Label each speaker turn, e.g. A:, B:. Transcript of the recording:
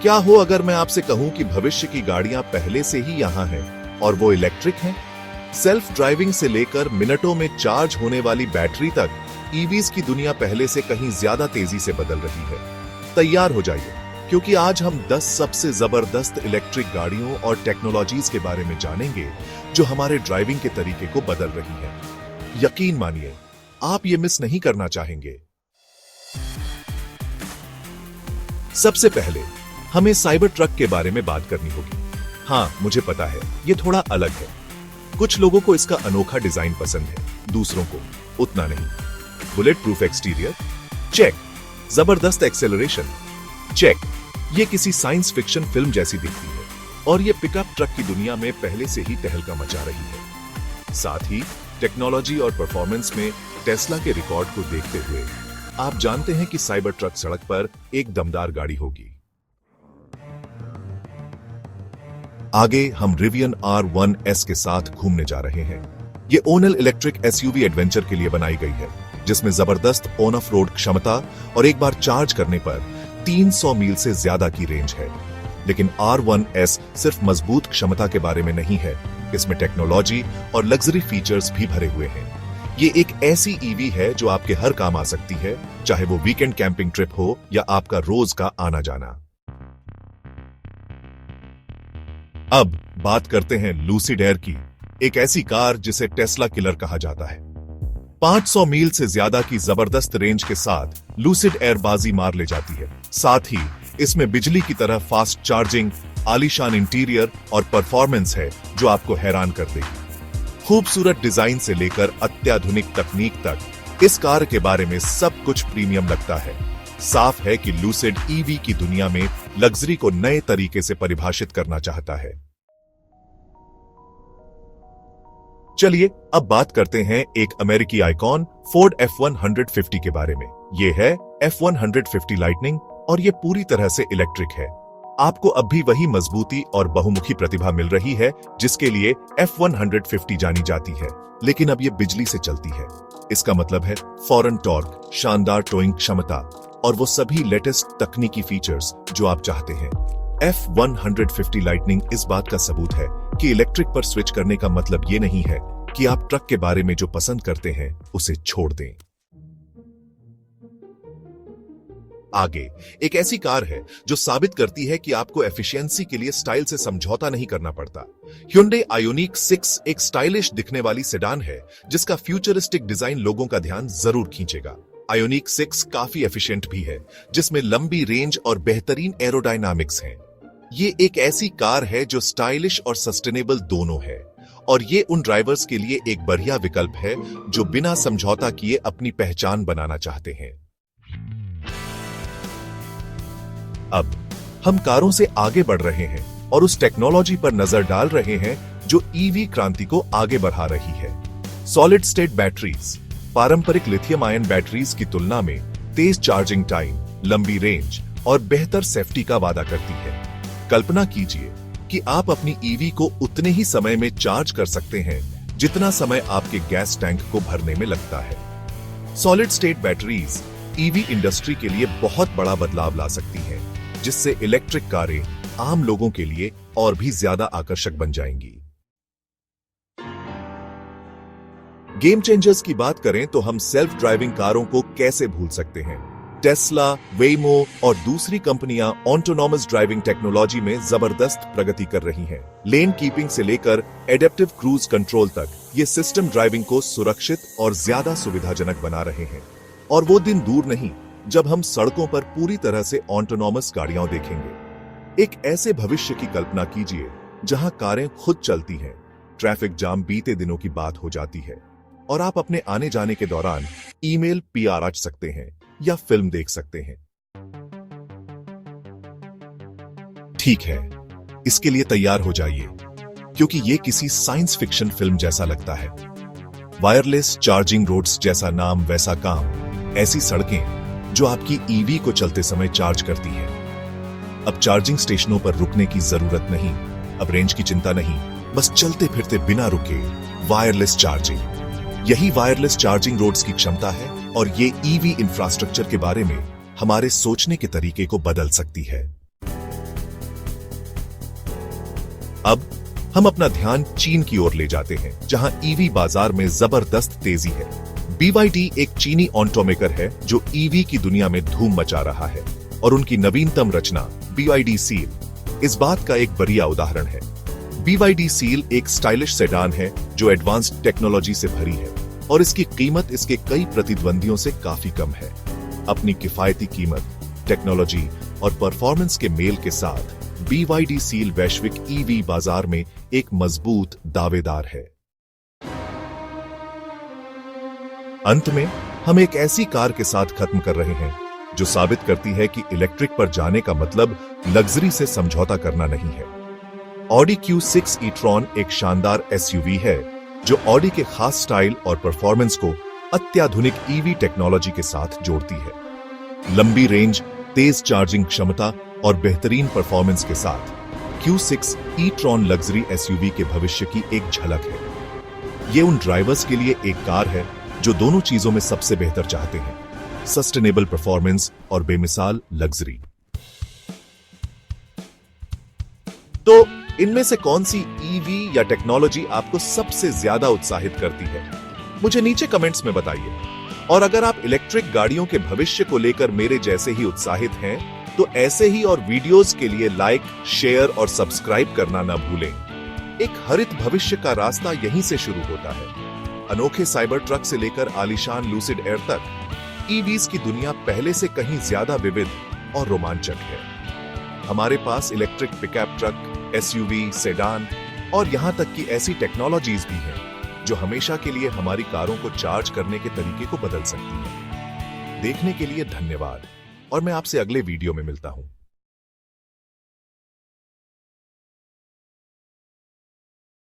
A: क्या हो अगर मैं आपसे कहूं कि भविष्य की गाड़ियां पहले से ही यहां हैं और वो इलेक्ट्रिक हैं? सेल्फ ड्राइविंग से लेकर मिनटों में चार्ज होने वाली बैटरी तक ईवीज की दुनिया पहले से कहीं ज्यादा तेजी से बदल रही है। तैयार हो जाइए, क्योंकि आज हम 10 सबसे जबरदस्त इलेक्ट्रिक गाड़ियों और टेक्नोलॉजीज के बारे में जानेंगे जो हमारे ड्राइविंग के तरीके को बदल रही है। यकीन मानिए, आप ये मिस नहीं करना चाहेंगे। सबसे पहले हमें साइबर ट्रक के बारे में बात करनी होगी। हाँ, मुझे पता है, ये थोड़ा अलग है। कुछ लोगों को इसका अनोखा डिजाइन पसंद है, दूसरों को उतना नहीं। Bullet proof exterior, check. जबरदस्त एक्सेलरेशन, चेक। ये किसी साइंस फिक्शन फिल्म जैसी दिखती है और ये पिकअप ट्रक की दुनिया में पहले से ही तहलका मचा रही है। साथ ही टेक्नोलॉजी और परफॉर्मेंस में टेस्ला के रिकॉर्ड को देखते हुए आप जानते हैं कि साइबर ट्रक सड़क पर एक दमदार गाड़ी होगी। आगे हम रिवियन R1S के साथ घूमने जा रहे हैं। ये ओनल इलेक्ट्रिक एसयूवी एडवेंचर के लिए बनाई गई है, जिसमें जबरदस्त ऑन ऑफ रोड क्षमता और एक बार चार्ज करने पर 300 मील से ज्यादा की रेंज है। लेकिन R1S सिर्फ मजबूत क्षमता के बारे में नहीं है, इसमें टेक्नोलॉजी और लग्जरी फीचर्स भी भरे हुए हैं। ये एक ऐसी ईवी है जो आपके हर काम आ सकती है, चाहे वो वीकेंड कैंपिंग ट्रिप हो या आपका रोज का आना जाना। अब बात करते हैं लूसिड एयर की, एक ऐसी कार जिसे टेस्ला किलर कहा जाता है। 500 मील से ज्यादा की जबरदस्त रेंज के साथ लूसिड एयर बाजी मार ले जाती है। साथ ही इसमें बिजली की तरह फास्ट चार्जिंग, आलीशान इंटीरियर और परफॉर्मेंस है जो आपको हैरान कर देगी। खूबसूरत डिजाइन से लेकर अत्याधुनिक तकनीक तक इस कार के बारे में सब कुछ प्रीमियम लगता है। साफ है कि लूसिड ईवी की दुनिया में लग्जरी को नए तरीके से परिभाषित करना चाहता है। चलिए अब बात करते हैं एक अमेरिकी आइकॉन फोर्ड F150 के बारे में। यह है F150 लाइटनिंग और यह पूरी तरह से इलेक्ट्रिक है। आपको अब भी वही मजबूती और बहुमुखी प्रतिभा मिल रही है जिसके लिए F150 जानी जाती है, लेकिन अब यह बिजली से चलती है। इसका मतलब है फौरन टॉर्क, शानदार टोइंग क्षमता और वो सभी लेटेस्ट तकनीकी फीचर्स जो आप चाहते हैं। F150 लाइटनिंग इस बात का सबूत है कि इलेक्ट्रिक पर स्विच करने का मतलब ये नहीं है कि आप ट्रक के बारे में जो पसंद करते हैं उसे छोड़ दें। आगे एक ऐसी कार है जो साबित करती है कि आपको एफिशिएंसी के लिए स्टाइल से समझौता नहीं करना पड़ता। Hyundai Ioniq 6 एक स्टाइलिश दिखने वाली सेडान है जिसका फ्यूचरिस्टिक डिजाइन लोगों का ध्यान जरूर खींचेगा। Ioniq 6 काफी एफिशिएंट भी है, जिसमें लंबी रेंज और बेहतरीन एरोडायनामिक्स हैं। ये एक ऐसी कार है जो स्टाइलिश और सस्टेनेबल दोनों है, और ये उन ड्राइवर्स के लिए एक बढ़िया विकल्प है जो बिना समझौता किए अपनी पहचान बनाना चाहते हैं। अब हम कारों से आगे बढ़ रहे हैं और उस टेक्नोलॉजी पर नजर डाल रहे हैं जो ईवी क्रांति को आगे बढ़ा रही है। सॉलिड स्टेट बैटरीज पारंपरिक लिथियम आयन बैटरीज की तुलना में तेज चार्जिंग टाइम, लंबी रेंज और बेहतर सेफ्टी का वादा करती है। कल्पना कीजिए कि आप अपनी ईवी को उतने ही समय में चार्ज कर सकते हैं जितना समय आपके गैस टैंक को भरने में लगता है। Solid state batteries EV industry के लिए बहुत बड़ा बदलाव ला सकती हैं, जिससे इलेक्ट्रिक कारें आम लोगों के लिए और भी ज्यादा आकर्षक बन जाएंगी। गेम चेंजर्स की बात करें तो हम सेल्फ ड्राइविंग कारों को कैसे भूल सकते हैं। टेस्ला, वेमो और दूसरी कंपनियां ऑटोनॉमस ड्राइविंग टेक्नोलॉजी में जबरदस्त प्रगति कर रही हैं। लेन कीपिंग से लेकर एडेप्टिव क्रूज कंट्रोल तक ये सिस्टम ड्राइविंग को सुरक्षित और ज्यादा सुविधाजनक बना रहे हैं। और वो दिन दूर नहीं जब हम सड़कों पर पूरी तरह से ऑटोनॉमस गाड़ियां देखेंगे। एक ऐसे भविष्य की कल्पना कीजिए जहां कारें खुद चलती हैं, ट्रैफिक जाम बीते दिनों की बात हो जाती है और आप अपने आने जाने के दौरान ईमेल, PR रच सकते हैं या फिल्म देख सकते हैं। ठीक है, इसके लिए तैयार हो जाइए, क्योंकि ये किसी साइंस फिक्शन फिल्म जैसा लगता है। वायरलेस चार्जिंग रोड्स जैसा नाम वैसा काम, ऐसी सड़कें जो आपकी ईवी को चलते समय चार्ज करती है। अब चार्जिंग स्टेशनों पर रुकने की जरूरत नहीं, अब रेंज की चिंता नहीं, बस चलते फिरते बिना रुके वायरलेस चार्जिंग। यही वायरलेस चार्जिंग रोड्स की क्षमता है और ये ईवी इंफ्रास्ट्रक्चर के बारे में हमारे सोचने के तरीके को बदल सकती है। अब हम अपना ध्यान चीन की ओर ले जाते हैं, जहां ईवी बाजार में जबरदस्त तेजी है। BYD एक चीनी ऑटोमेकर है जो ईवी की दुनिया में धूम मचा रहा है, और उनकी नवीनतम रचना BYD सील इस बात का एक बढ़िया उदाहरण है। BYD सील एक स्टाइलिश सेडान है जो एडवांस्ड टेक्नोलॉजी से भरी है, और इसकी कीमत इसके कई प्रतिद्वंदियों से काफी कम है। अपनी किफायती कीमत, टेक्नोलॉजी और परफॉर्मेंस के मेल के साथ BYD सील वैश्विक ईवी बाजार में एक मजबूत दावेदार है। अंत में हम एक ऐसी कार के साथ खत्म कर रहे हैं जो साबित करती है कि इलेक्ट्रिक पर जाने का मतलब लग्जरी से समझौता करना नहीं है। Audi Q6 e-tron एक शानदार SUV है जो Audi के खास स्टाइल और परफॉर्मेंस को अत्याधुनिक ईवी टेक्नोलॉजी के साथ जोड़ती है। लंबी रेंज, तेज चार्जिंग क्षमता और बेहतरीन परफॉर्मेंस के साथ Q6 e-tron लग्जरी SUV के भविष्य की एक झलक है। ये उन ड्राइवर्स के लिए एक कार है जो दोनों चीजों में सबसे बेहतर चाहते हैं, सस्टेनेबल परफॉर्मेंस और बेमिसाल लग्जरी। तो इनमें से कौन सी ईवी या टेक्नोलॉजी आपको सबसे ज्यादा उत्साहित करती है? मुझे नीचे कमेंट्स में बताइए। और अगर आप इलेक्ट्रिक गाड़ियों के भविष्य को लेकर मेरे जैसे ही उत्साहित हैं, तो ऐसे ही और वीडियोस के लिए लाइक, शेयर और सब्सक्राइब करना ना भूलें। एक हरित भविष्य का रास्ता यहीं से शुरू होता है। अनोखे साइबर ट्रक से लेकर आलीशान लूसिड एयर तक, ईवीज की दुनिया पहले से कहीं ज्यादा विविध और रोमांचक है। हमारे पास electric pickup truck, SUV, sedan और यहां तक कि ऐसी टेक्नोलॉजीज भी हैं जो हमेशा के लिए हमारी कारों को चार्ज करने के तरीके को बदल सकती हैं। देखने के लिए धन्यवाद, और मैं आपसे अगले वीडियो में मिलता हूं।